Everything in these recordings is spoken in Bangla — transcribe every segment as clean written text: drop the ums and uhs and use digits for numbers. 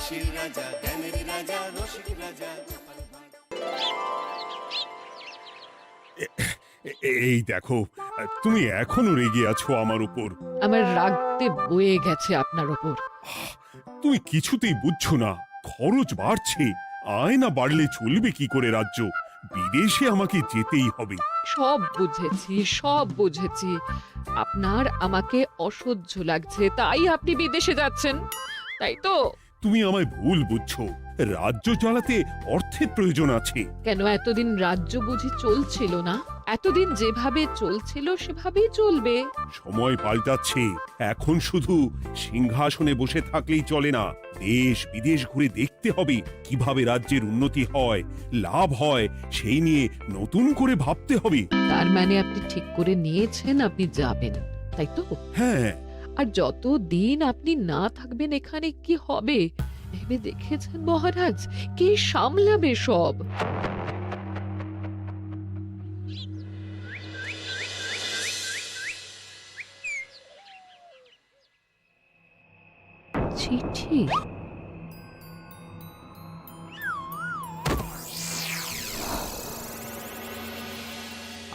হাসির রাজা, জ্ঞানের রাজা, রসিক রাজা। এই দেখো, তুমি এখনো রেগে আছো আমার উপর। আমার রাগতে বয়ে গেছে আপনার ওপর। তুমি কিছুতেই বুঝছো না, খরচ বাড়ছে। আয় না বাড়লে চলবে কি করে রাজ্য? বিদেশে আমাকে যেতেই হবে। সব বুঝেছি, সব বুঝেছি। আপনার আমাকে অসহ্য লাগছে, তাই আপনি বিদেশে যাচ্ছেন, তাই তো? তুমি আমায় ভুল বুঝছো। রাজ্য চালাতে অর্থের প্রয়োজন আছে। কেন এতদিন রাজ্য বুঝি চলছিল না? এতদিন যেভাবে চলছিল সেভাবেই চলবে। সময় পাল্টাচ্ছে। এখন শুধু সিংহাসনে বসে থাকলেই চলে না, দেশ বিদেশ ঘুরে দেখতে হবে কিভাবে রাজ্যের উন্নতি হয়, লাভ হয়, সেই নিয়ে নতুন করে ভাবতে হবে। তার মানে আপনি ঠিক করে নিয়েছেন আপনি যাবেন, তাই তো? হ্যাঁ। আর যতদিন আপনি না থাকবেন এখানে কি হবে ভেবে দেখেছেন মহারাজ? কে সামলাবে সব? চিঠি?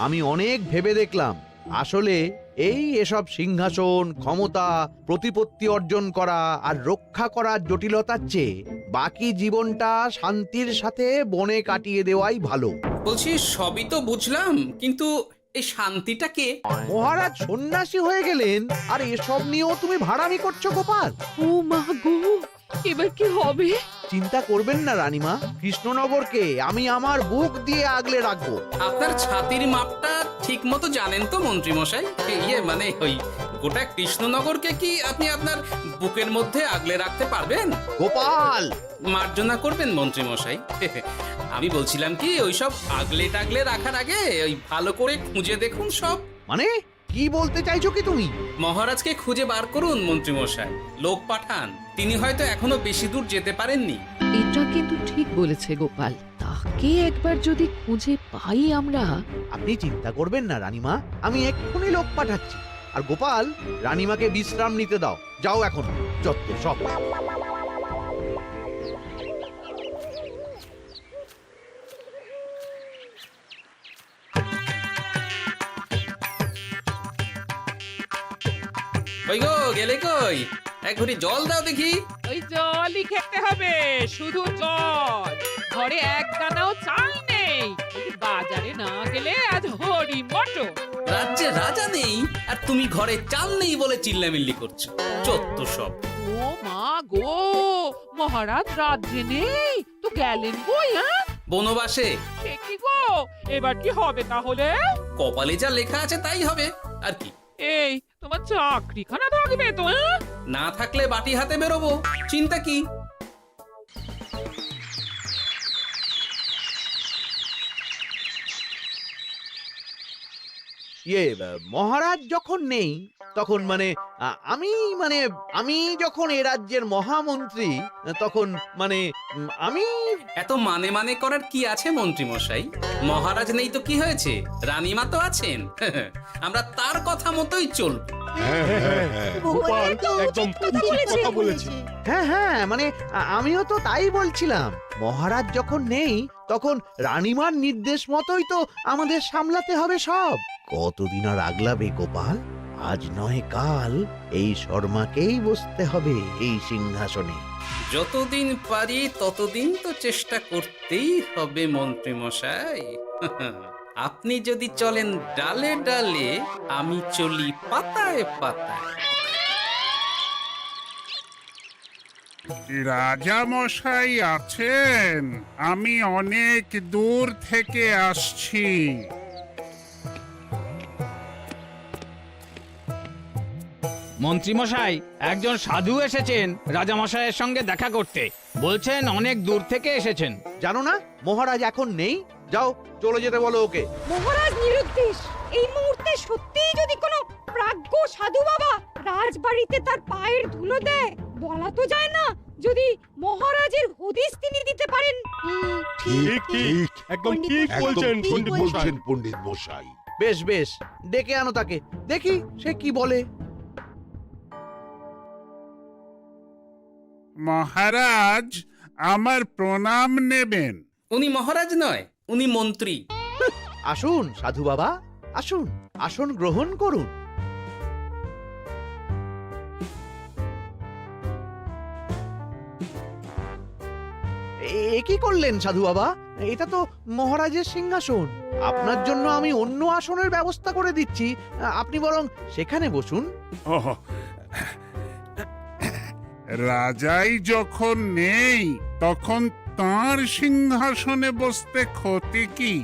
আমি অনেক ভেবে দেখলাম, আসলে এসব সিংহাসন, ক্ষমতা, প্রতিপত্তি অর্জন করা আর রক্ষা করার জটিলতার চেয়ে বাকি জীবনটা শান্তির সাথে বনে কাটিয়ে দেওয়াই ভালো। বলছি সবই তো বুঝলাম, কিন্তু এই শান্তিটা কে? মহারাজ সন্ন্যাসী হয়ে গেলেন আর এসব নিয়েও তুমি ভাড়ামি করছো গোপাল? ও মা গো, এবার কি হবে? চিন্তা করবেন না রানীমা, কৃষ্ণনগরকে আমি আমার বুক দিয়ে আগলে রাখবো। আপনার ছাতির মাপটা ঠিক মতো জানেন তো মন্ত্রী মশাই? মানে ওই গোটা কৃষ্ণনগরকে কি আপনি আপনার বুকের মধ্যে আগলে রাখতে পারবেন? গোপাল! মার্জনা করবেন মন্ত্রী মশাই। আমি বলছিলাম কি, ওইসব আগলে টাগলে রাখার আগে ওই ভালো করে খুঁজে দেখুন সব। মানে কি বলতে চাইছো কি তুমি? মহারাজকে খুঁজে বার করুন মন্ত্রী মশাই, লোক পাঠান। তিনি হয়তো এখনো বেশি দূর যেতে পারেননি। এটা কিন্তু ঠিক বলেছে গোপাল, তাকে একবার যদি খুঁজে পাই আমরা। আপনি চিন্তা করবেন না রানীমা, আমি এক্ষুনি লোক পাঠাচ্ছি। আর গোপাল, রানীমাকে বিশ্রাম নিতে দাও। যাও এখন, যত সব। কই গো, গেলে কই? এক ঘুরি জল দাও দেখি। ওই জলই খেতে হবে, শুধু জল। ঘরে এক দানাও চাল নেই। বাজারে না গেলে আজ হরি মটর। রাজ্যে রাজা নেই আর তুমি ঘরে চাল নেই বলে চিল্লামিল্লি করছো, চত্ব সব। ও মা গো, মহারাজ রাজ্যে নেই তো গেলেন কই? বনবাসে। সে কি গো, এবার কি হবে তাহলে? কপালে যা লেখা আছে তাই হবে, আর কি। এই তোমার চাকরিখানা থাকবে তো? না থাকলে বাটি হাতে বেরোবো, চিন্তা কি? মহারাজ যখন নেই তখন আমি যখন এ রাজ্যের মহামন্ত্রী, তখন আমি এত মানে করার কি আছে মন্ত্রী মশাই? মহারাজ নেই তো কি হয়েছে, রানীমা তো আছেন। আমরা তার কথা মতোই চলব। গোপাল একদম উচিত কথা বলেছে। হ্যাঁ, আমিও তো তাই বলছিলাম। মহারাজ যখন নেই তখন রানীমার নির্দেশ মতোই তো আমাদের সামলাতে হবে সব। কতদিন আর আগলাবে গোপাল? আজ নয় কাল এই শর্মাকেই বসতে হবে এই সিংহাসনে। যতদিন পারি ততদিন তো চেষ্টা করতেই হবে মন্ত্রী মশাই। আপনি যদি চলেন ডালে ডালে, আমি চলি পাতায় পাতায়। রাজা মশাই আছেন? আমি অনেক দূর থেকে আসছি। মন্ত্রীমশাই, একজন সাধু এসেছেন রাজামশাইয়ের সঙ্গে দেখা করতে। বলছেন অনেক দূর থেকে এসেছেন। জানো না মহারাজ এখন নেই? যাও, চলে যেতে বলো ওকে। মহারাজ নিরুদ্দেশ। এই মুহূর্তে সত্যিই যদি কোনো প্রাজ্ঞ সাধু বাবা রাজবাড়িতে তার পায়ের ধুলো দেয়, বলা তো যায় না যদি মহারাজের হদিস তিনি দিতে পারেন। ঠিক একদম ঠিক বলছেন পণ্ডিত মশাই। বেশ বেশ, ডেকে আনো তাকে, দেখি সে কি বলে। মহারাজ আমার প্রণাম নেবেন। উনি মহারাজ নয়, উনি মন্ত্রী। আসুন সাধু বাবা, আসুন, আসন গ্রহণ করুন। এ কি করলেন সাধু বাবা? এটা তো মহারাজের সিংহাসন। আপনার জন্য আমি অন্য আসনের ব্যবস্থা করে দিচ্ছি, আপনি বরং সেখানে বসুন। ওহ, রাজাই যখন নেই তখন তাঁর সিংহাসনে বসতে ক্ষতি কি?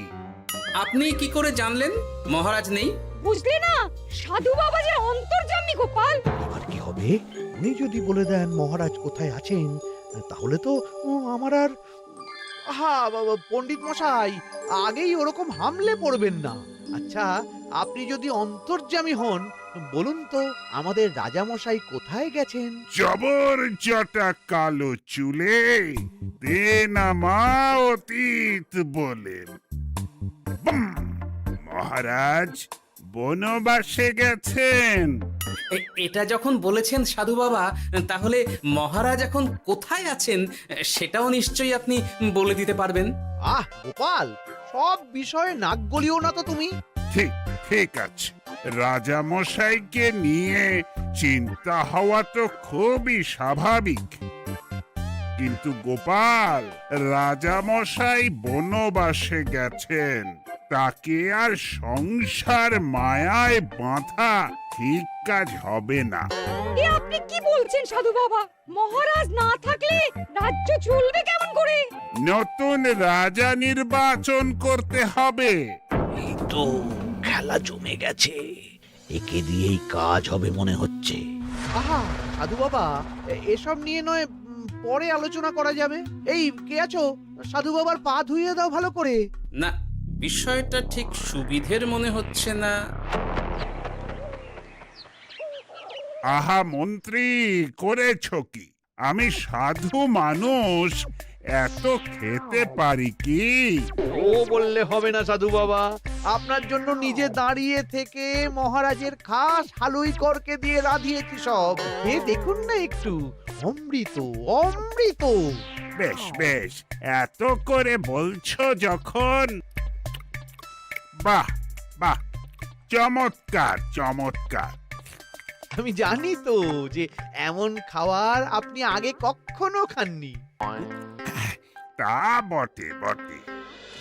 আপনি কি করে জানলেন মহারাজ নেই? বুঝলে না, সাধু বাবা যে অন্তর্যামী গোপাল। এবার কি হবে? উনি যদি বলে দেন মহারাজ কোথায় আছেন, তাহলে তো আমার আর পণ্ডিত মশাই, আগেই ওরকম হামলে পড়বেন না। আচ্ছা, আপনি যদি অন্তর্যামী হন, বলুন তো আমাদের রাজা মশাই কোথায় গেছেন? জবর জটা কালো চুলে দেনামা অতীত বলেন। বুম! মহারাজ বনবাসে গেছেন। এটা যখন বলেছেন সাধু বাবা, তাহলে মহারাজ এখন কোথায় আছেন সেটাও নিশ্চয়ই আপনি বলে দিতে পারবেন। আহ গোপাল, সব বিষয়ে নাক গলিও না তো তুমি। ঠিক ঠিক আছে, রাজা মশাইকে নিয়ে চিন্তা হওয়া তো খুবই স্বাভাবিক, কিন্তু গোপাল, রাজা মশাই বনবাসে গেছেন, তাকে আর সংসার মায়ায় বাঁধা ঠিক কাজ হবে না। এ আপনি কি বলছেন সাধু বাবা? মহারাজ না থাকলে রাজ্য চলবে কেমন করে? নতুন রাজা নির্বাচন করতে হবে। এই তো খেলা জমে গেছে, একে দিয়েই কাজ হবে মনে হচ্ছে। আহা সাধু বাবা, এসব নিয়ে নয় পরে আলোচনা করা যাবে। এই কে আছো? সাধু বাবার পা ধুইয়ে দাও ভালো করে। না, বিষয়টা ঠিক সুবিধের মনে হচ্ছে না। আহা মন্ত্রী, করেছ কি? আমি সাধু মানুষ, এত খেতে পারি কি? ও বললে হবে না সাধু বাবা, আপনার জন্য নিজে দাঁড়িয়ে থেকে মহারাজের খাস হালুই করকে দিয়ে রাঁধিয়েছি সব। এ দেখুন না একটু, অমৃত অমৃত। বেশ বেশ, এত করে বলছো যখন, বাহ বাহ, চমৎকার চমৎকার। আমি জানি তো যে এমন খাবার আপনি আগে কখনো খাননি। তা বটে বটে,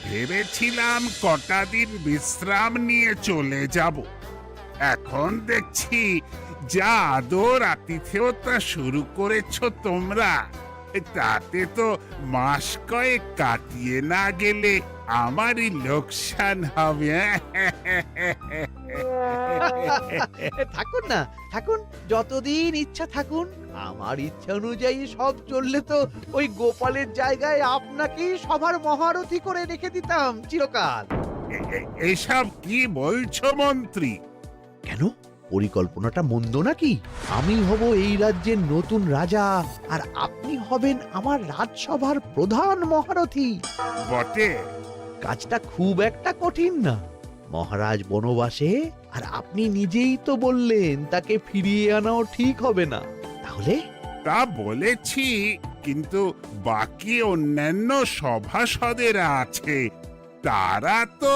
ভেবেছিলাম কটা দিন বিশ্রাম নিয়ে চলে যাব। এখন দেখছি যা আদর আতিথেয়তা শুরু করেছো তোমরা, তাতে তো মাস কয়েক কাটিয়ে না গেলে আমারই লোকসান হবে। থাকুন না, থাকুন, যতদিন ইচ্ছা থাকুন। আমার ইচ্ছা অনুযায়ী সব চললে তো ওই গোপালের জায়গায় আপনাকেই সবার মহারথী করে রেখে দিতাম চিরকাল। এসব কি বলছো মন্ত্রী? কেন, পরিকল্পনাটা মন্দ নাকি? আমি হব এই রাজ্যের নতুন রাজা, আর আপনি হবেন আমার রাজসভার প্রধান মহারথী। বটে, কাজটা খুব একটা কঠিন না। মহারাজ বনবাসে, আর আপনি নিজেই তো বললেন তাকে ফিরিয়ে আনাও ঠিক হবে না। তাহলে তা বলেছি, কিন্তু বাকি অন্যান্য সভাসদেরা আছে, তারা তো।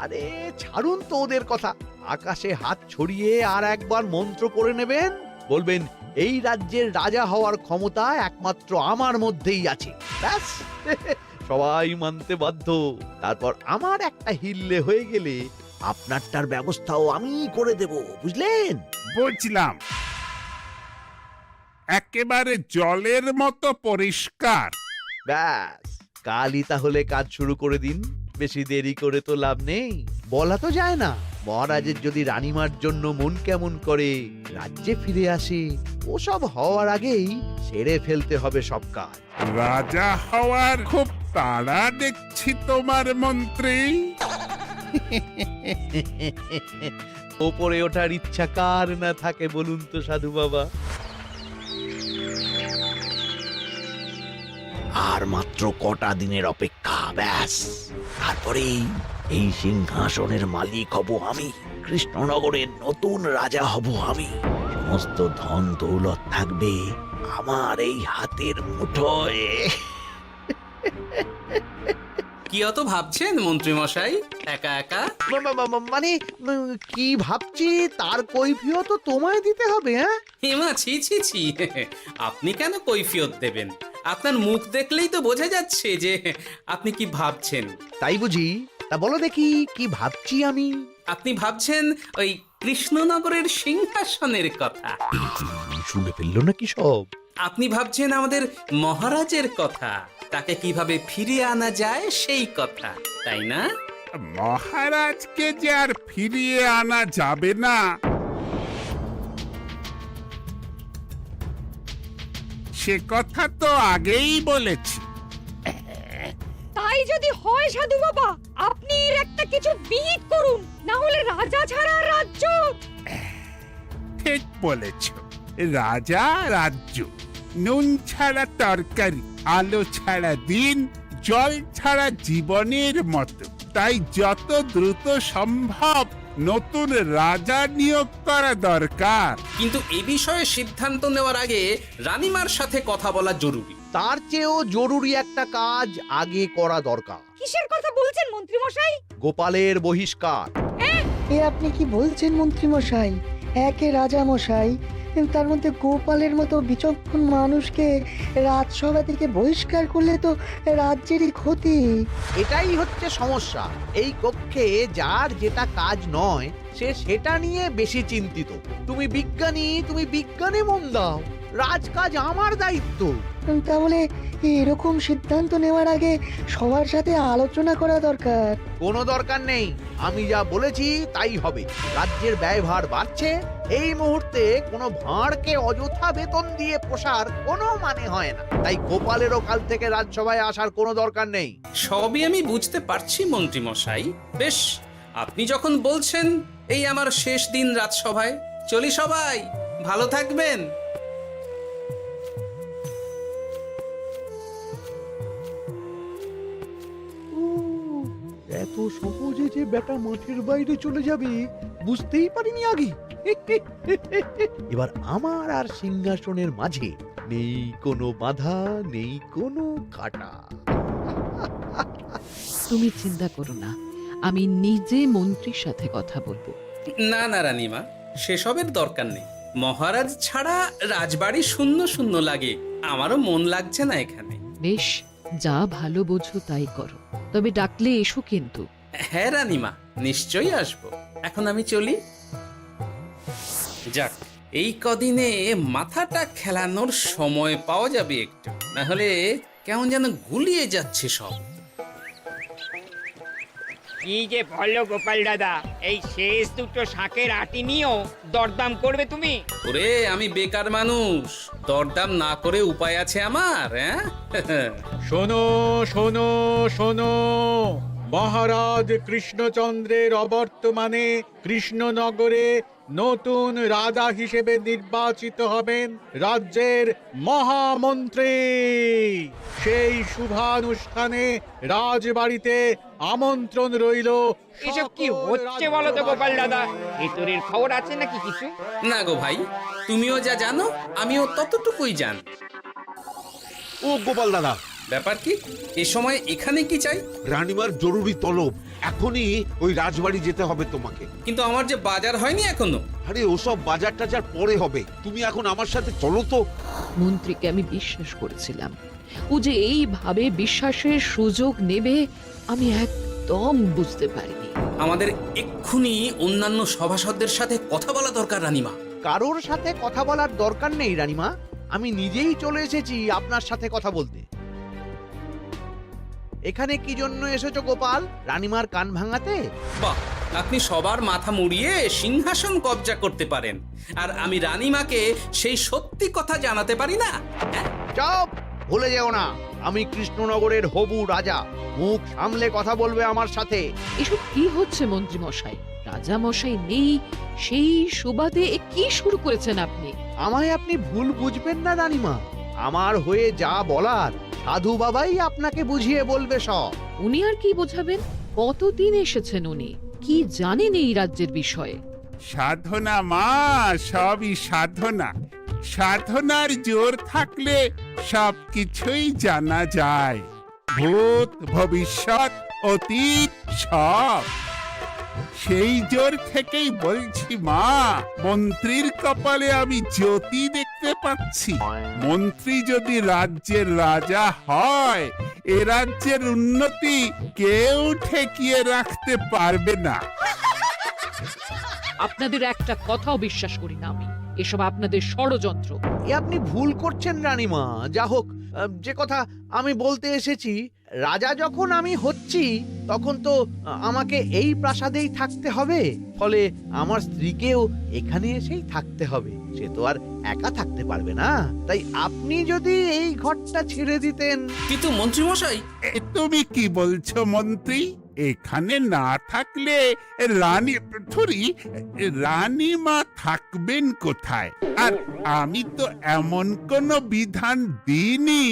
আরে ছাড়ুন তো ওদের কথা। আকাশে হাত ছড়িয়ে আর একবার মন্ত্র পড়ে নেবেন, বলবেন এই রাজ্যের রাজা হওয়ার ক্ষমতা একমাত্র আমার মধ্যেই আছে, ব্যাস। সবাই মানতে বাধ্য। তারপর আমার একটা হিল্লে হয়ে গেলে আপনারটার ব্যবস্থাও আমি করে দেব, বুঝলেন? বুঝলাম, একেবারে জলের মতো পরিষ্কার। ব্যাস, কালই তাহলে কাজ শুরু করে দিন। বেশি দেরি করে তো লাভ নেই। বলা তো যায় না, মহারাজের যদি রানীমার জন্য মন কেমন করে, রাজ্যে ফিরে আসে, ওসব হওয়ার আগেই সেরে ফেলতে হবে সব কাজ। রাজা হওয়ার খুব তাড়া দেখছি তোমার মন্ত্রী। ওপরে ওঠার ইচ্ছা কার না থাকে বলুন তো সাধু বাবা? আর মাত্র কটা দিনের অপেক্ষা, ব্যাস। তারপরেই এই সিংহাসনের মালিক হব আমি, কৃষ্ণনগরের নতুন রাজা হব আমি। সমস্ত ধন দৌলত থাকবে আমার এই হাতের মুঠোয়। কি অত ভাবছেন মন্ত্রী মশাই একা একা? মানে কি ভাবছি তার কৈফিয়ত তো তোমায় দিতে হবে। হ্যাঁ, হেমা, ছি ছি ছি, আপনি কেন কৈফিয়ত দেবেন? আপনার মুখ দেখলেই তো বোঝা যাচ্ছে যে আপনি কি ভাবছেন। তাই বুঝি? তা বলো দেখি কি ভাবছি আমি। আপনি ভাবছেন ওই কৃষ্ণনগরের সিংহাসনের কথা। শুনে ফেললো নাকি সব? আপনি ভাবছেন আমাদের মহারাজের কথা, তাকে কিভাবে ফিরিয়ে আনা যায় সেই কথা, তাই না? মহারাজকে যে আর ফিরিয়ে আনা যাবে না সে কথা তো আগেই বলেছি। তাই যদি হয় সাধু বাবা, আপনি এর একটা কিছু বিহিত করুন, না হলে রাজা ছাড়া রাজ্য। ঠিক বলেছ, রাজা রাজ্য, নুন ছাড়া তরকারি, আলো ছাড়া দিন, জল ছাড়া জীবনের মতো। তাই যত দ্রুত সম্ভব নতুন রাজা নিয়োগ করা দরকার। কিন্তু এ বিষয়ে সিদ্ধান্ত নেওয়ার আগে রানীমার সাথে কথা বলা জরুরি। তার চেয়েও জরুরি একটা কাজ আগে করা দরকার। কিসের কথা বলছেন মন্ত্রী মশাই? গোপালের বহিষ্কার। এ আপনি কি বলছেন মন্ত্রী মশাই? একে রাজা মশাই, তার মধ্যে গোপালের মতো বিচক্ষণ মানুষকে রাজসভা থেকে বহিষ্কার করলে তো রাজ্যেরই ক্ষতি। এটাই হচ্ছে সমস্যা। এই কক্ষে যার যেটা কাজ নয় সে সেটা নিয়ে বেশি চিন্তিত। তুমি বিজ্ঞানে মন দাও, রাজকাজ আমার দায়িত্ব। তাহলে এরকম সিদ্ধান্ত নেওয়ার আগে সবার সাথে আলোচনা করা দরকার। কোনো দরকার নেই, আমি যা বলেছি তাই হবে। রাজ্যের ব্যয়ভার বাড়ছে, এই মুহূর্তে কোনো ভাঁড়কে অযথা বেতন দিয়ে পোষার কোনো মানে হয় না। তাই গোপালেরও কাল থেকে রাজসভায় আসার কোনো দরকার নেই। সবই আমি বুঝতে পারছি মন্ত্রী মশাই। বেশ, আপনি যখন বলছেন, এই আমার শেষ দিন রাজসভায়, চলি সবাই, ভালো থাকবেন। এত সহজে যে বেটা মাঠের বাইরে চলে যাবে বুঝতেই পারিনি আগে। এবার আমার আর সিংহাসনের মাঝে নেই কোনো বাধা, নেই কোনো কাটা। তুমি চিন্তা করো না, আমি নিজে মন্ত্রীর সাথে কথা বলবো। না না রানীমা, সেসবের দরকার নেই। মহারাজ ছাড়া রাজবাড়ি শূন্য শূন্য লাগে, আমারও মন লাগছে না এখানে। বেশ, যা ভালো বোঝো তাই করো, তবে ডাকলে এসো কিন্তু। হ্যাঁ রানীমা, নিশ্চয়ই আসবো। এখন আমি চলি। যাক, এই কদিনে মাথাটা খেলানোর সময় পাওয়া যাবে একটু, না হলে কেমন যেন গুলিয়ে যাচ্ছে সব। কি যে বলো গোপাল দাদা, এই শেষ দুটো শাকের আটি নিয়েও দরদাম করবে তুমি? ওরে, আমি বেকার মানুষ, দরদাম না করে উপায় আছে আমার? হ্যাঁ শোনো শোনো শোনো, মহারাজ কৃষ্ণচন্দ্রের অবর্তমানে কৃষ্ণনগরে নতুন রাজা হিসেবে নির্বাচিত হবেন রাজ্যের মহামন্ত্রী। সেই শুভানুষ্ঠানে রাজবাড়িতে আমন্ত্রণ রইল। এসব কি হচ্ছে বলো তো গোপাল দাদা? ভেতরের খবর আছে নাকি কিছু? না গো ভাই, তুমিও যা জানো আমিও ততটুকুই জানি। ও গোপাল দাদা, ব্যাপার কি? এ সময় এখানে কি চাই? রানীমার জরুরি তলব, এখনই ওই রাজবাড়ি যেতে হবে তোমাকে। কিন্তু আমার যে বাজার হয়নি এখনো। আরে ওসব বাজার টাজার পরে হবে, তুমি এখন আমার সাথে চলো তো। মন্ত্রীকে আমি বিশ্বাস করেছিলাম, ও যে এইভাবে বিশ্বাসের সুযোগ নেবে আমি একদম বুঝতে পারিনি। আমাদের এক্ষুনি অন্যান্য সভাসদদের সাথে কথা বলা দরকার রানীমা। কারোর সাথে কথা বলার দরকার নেই রানীমা, আমি নিজেই চলে এসেছি আপনার সাথে কথা বলতে। এখানে কি জন্য এসেছো গোপাল? রানীমার কান ভাঙাতে? বাহ, আপনি সবার মাথা মুড়িয়ে সিংহাসন কবজা করতে পারেন, আর আমি রানীমাকে সেই সত্যি কথা জানাতে পারি না? হ্যাঁ? চুপ! ভুলে যেও না, আমি কৃষ্ণনগরের হবু রাজা। মুখ সামলে কথা বলবে আমার সাথে। এসব কি হচ্ছে মন্ত্রী মশাই? রাজা মশাই নেই, সেই সুবাদে এ কি শুরু করেছেন আপনি? আমায় আপনি ভুল বুঝবেন না রানীমা, আমার হয়ে যা বলার সাধু বাবাই আপনাকে বুঝিয়ে বলবে সব। উনি আর কি বোঝাবেন? কতদিন এসেছেন উনি, কি জানেন এই রাজ্যের বিষয়ে? সাধনা মা, সবই সাধনা। সাধনার জোর থাকলে সবকিছুই জানা যায়, ভূত ভবিষ্যৎ অতীত সব। সেই জোর থেকেই বলছি মা, মন্ত্রীর কপালে আমি জ্যোতি দেখতে পাচ্ছি। মন্ত্রী যদি রাজ্যের রাজা হয়, এ রাজ্যের উন্নতি কেউ ঠেকিয়ে রাখতে পারবে না। আপনাদের একটা কথাও বিশ্বাস করি না আমি, এসব আপনাদের ষড়যন্ত্র। এ আপনি ভুল করছেন রানীমা। যা হোক, যে কথা আমি বলতে এসেছি, রাজা যখন আমি হচ্ছি তখন তো আমাকে এই প্রাসাদেই থাকতে হবে, ফলে আমার স্ত্রীকেও এখানে এসেই থাকতে হবে। সে তো আর একা থাকতে পারবে না, তাই আপনি যদি এই ঘরটা ছেড়ে দিতেন। কিন্তু মন্ত্রীমশাই, তুমি কি বলছো মন্ত্রী? এখানে না থাকলে রানীমা থাকবেন কোথায়? আর আমি তো এমন কোনো বিধান দিইনি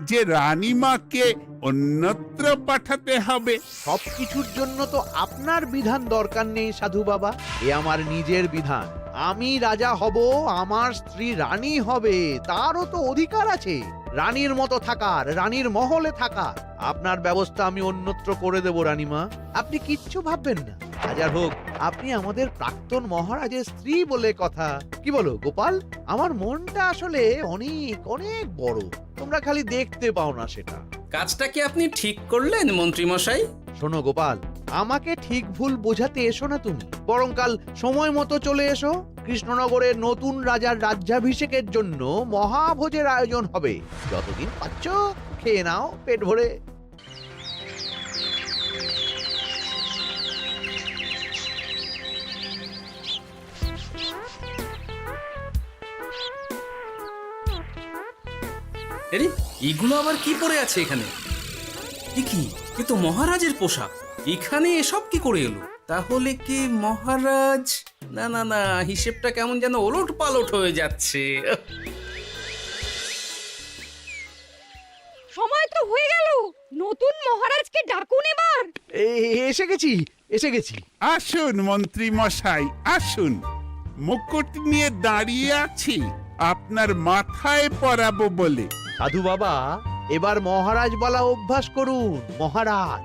যে রানীমাকে অন্যত্র পাঠাতে হবে। সবকিছুর জন্য তো আপনার বিধান দরকার নেই সাধু বাবা, এ আমার নিজের বিধান। আমি রাজা হব, আমার স্ত্রী রানী হবে, তারও তো অধিকার আছে রানীর মতো থাকার, রানীর মহলে থাকার। আপনার ব্যবস্থা আমি অন্যত্র করে দেব রানীমা, আপনি কিচ্ছু ভাববেন না। হাজার হোক আপনি আমাদের প্রাক্তন মহারাজের স্ত্রী বলে কথা। কি বলো গোপাল? আমার মনটা আসলে অনেক অনেক বড়, তোমরা খালি দেখতে পাও না সেটা। কাজটা কি আপনি ঠিক করলেন মন্ত্রীমশাই? শোনো গোপাল, আমাকে ঠিক ভুল বোঝাতে এসো না তুমি, বরং কাল সময় মতো চলে এসো। কৃষ্ণনগরের নতুন রাজার রাজ্যাভিষেকের জন্য মহাভোজের আয়োজন হবে। যতদিন পাচ্ছ খেয়ে নাও পেট ভরে। আরে এগুলো আবার কি পরে আছে এখানে? কি এ তো মহারাজের পোশাক, এখানে এসব কি করে এলো? তাহলে কি মহারাজ? না না না, হিসেবটা কেমন যেন ওলট পালট হয়ে যাচ্ছে। সময় তো হয়ে গেল, নতুন মহারাজকে ডাকুন এবার। এসে গেছি, এসে গেছি। আসুন মন্ত্রী মশাই, আসুন। মুকুট নিয়ে দাঁড়িয়ে আছি আপনার মাথায় পরাবো বলে। সাধু বাবা, এবার মহারাজ বলা অভ্যাস করুন। মহারাজ।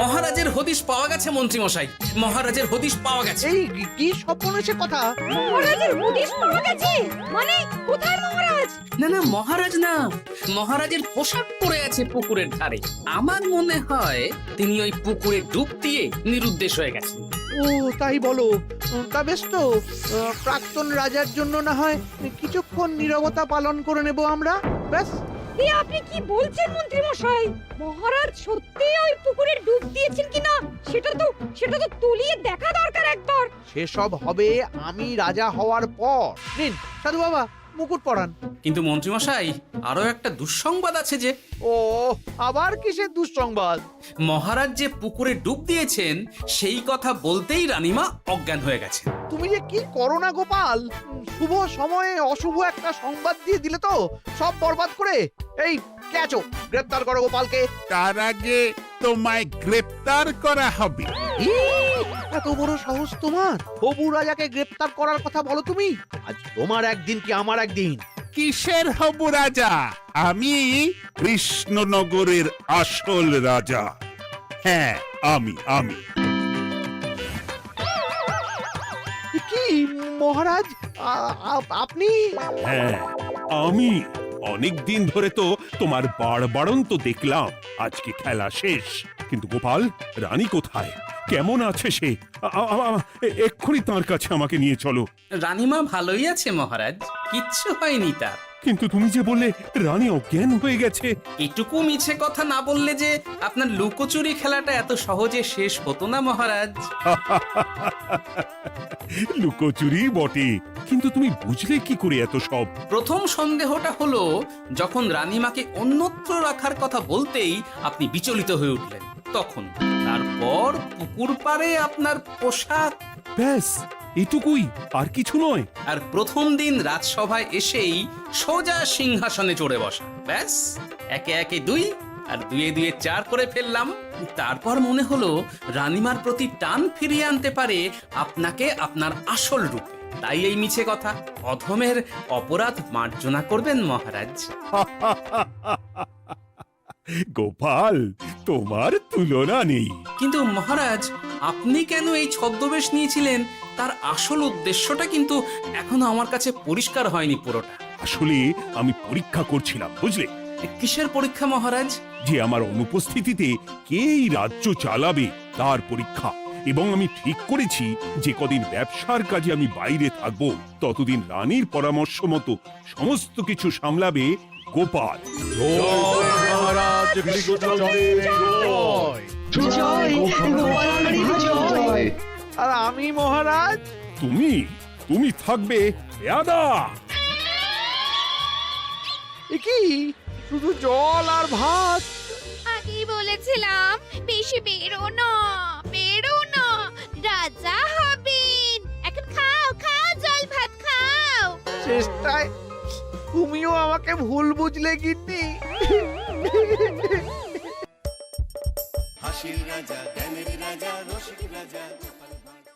মহারাজের হদিশ পাওয়া গেছে মন্ত্রীমশাই, মহারাজের হদিশ পাওয়া গেছে। এই কি স্বপ্ন সে কথা? মহারাজের হদিশ পাওয়া গেছে মানে কোথায় মহারাজ? না না, মহারাজ না, মহারাজের পোশাক পরে আছে পুকুরের ধারে। আমার মনে হয় তিনি ওই পুকুরে ডুব দিয়ে নিরুদ্দেশ হয়ে গেছেন। ও তাই বলো? তা বেশ তো, প্রাক্তন রাজার জন্য না হয় কিছুক্ষণ নীরবতা পালন করে নেব আমরা, ব্যাস। এ আপনি কি বলছেন মন্ত্রী মশাই? মহারাজ সত্যি ওই পুকুরে ডুব দিয়েছেন কিনা সেটা তো তলিয়ে দেখা দরকার একবার। সেসব হবে আমি রাজা হওয়ার পর। নিন সাধু বাবা, মুকুট পরান। কিন্তু মন্ত্রীমশাই, আরো একটা দুঃসংবাদ আছে যে। ও আবার কিসের দুঃসংবাদ? মহারাজ যে পুকুরে ডুব দিয়েছেন সেই কথা বলতেই রানীমা অজ্ঞান হয়ে গেছে। তুমি যে কি করো না গোপাল, শুভ সময়ে অশুভ একটা সংবাদ দিয়ে দিলে তো সব বরবাদ করে। এই কে আছো? গ্রেপ্তার করো গোপালকে। তার আগে তোমায় গ্রেপ্তার করা হবে। এত বড় সাহস তোমার? হবু রাজাকে গ্রেপ্তার করার কথা বলো তুমি? আজ তোমার একদিন কি আমার একদিন। কিসের হব রাজা? আমি কৃষ্ণনগরের আসল রাজা। হ্যাঁ, আমি। কি মহারাজ, আপনি? হ্যাঁ, আমি। অনেকদিন ধরে তো তোমার বাড়বাড়ন্ত দেখলাম, আজকে খেলা শেষ। কিন্তু গোপাল, রানী কোথায়? কেমন আছে সে? এক্ষুনি তার কাছে আমাকে নিয়ে চলো। রানীমা ভালোই আছে মহারাজ, কিচ্ছু হয়নি তার। কিন্তু তুমি যে বললে রানী অজ্ঞান হয়ে গেছে। এটুকু মিছে কথা না বললে যে আপনার লুকোচুরি খেলাটা এত সহজে শেষ হতো না মহারাজ। লুকোচুরি বটে, কিন্তু তুমি বুঝলে কি করে এত সব? প্রথম সন্দেহটা হলো যখন রানীমাকে অন্যত্র রাখার কথা বলতেই আপনি বিচলিত হয়ে উঠলেন, তখন। তারপর পুকুর পাড়ে আপনার পোশাক। ব্যাস এটুকুই, আর কিছু নয়। আর প্রথম দিন রাজসভায় এসেই সোজা সিংহাসনে চড়ে বসা, ব্যাস। একে একে 2 আর 2 2 4 করে ফেললাম। তারপর মনে হলো রানীমার প্রতি টান ফিরিয়ে আনতে পারে আপনাকে আপনার আসল রূপে। তাই এই মিছে কথা। অধমের অপরাধ মার্জনা করবেন মহারাজ। গোপাল, তোমার তুলনা নেই। কিন্তু মহারাজ, আপনি কেন এই ছদ্মবেশ নিয়েছিলেন তার আসল উদ্দেশ্যটা কিন্তু এখনো আমার কাছে পরিষ্কার হয়নি পুরোটা। আসলে আমি পরীক্ষা করছিলাম, বুঝলে? কিসের পরীক্ষা মহারাজ? যে আমার অনুপস্থিতিতে কেই রাজ্য চালাবে তার পরীক্ষা। এবং আমি ঠিক করেছি যে কদিন ব্যবসার কাজে আমি বাইরে থাকব, ততদিন রানীর পরামর্শ মতো সমস্ত কিছু সামলাবে গোপাল। আর আমি মহারাজ? তুমি থাকবে পেয়াদা। এ কি শুধু জল আর ভাত? আগেই বলেছিলাম বেশি বেরো না, রাজা হবেন। এখন খাও খাও, জল ভাত খাও। চেষ্টায় তুমিও আমাকে ভুল বুঝলে গিন্নি। হাসির রাজা জ্ঞানের রাজা রসিক রাজা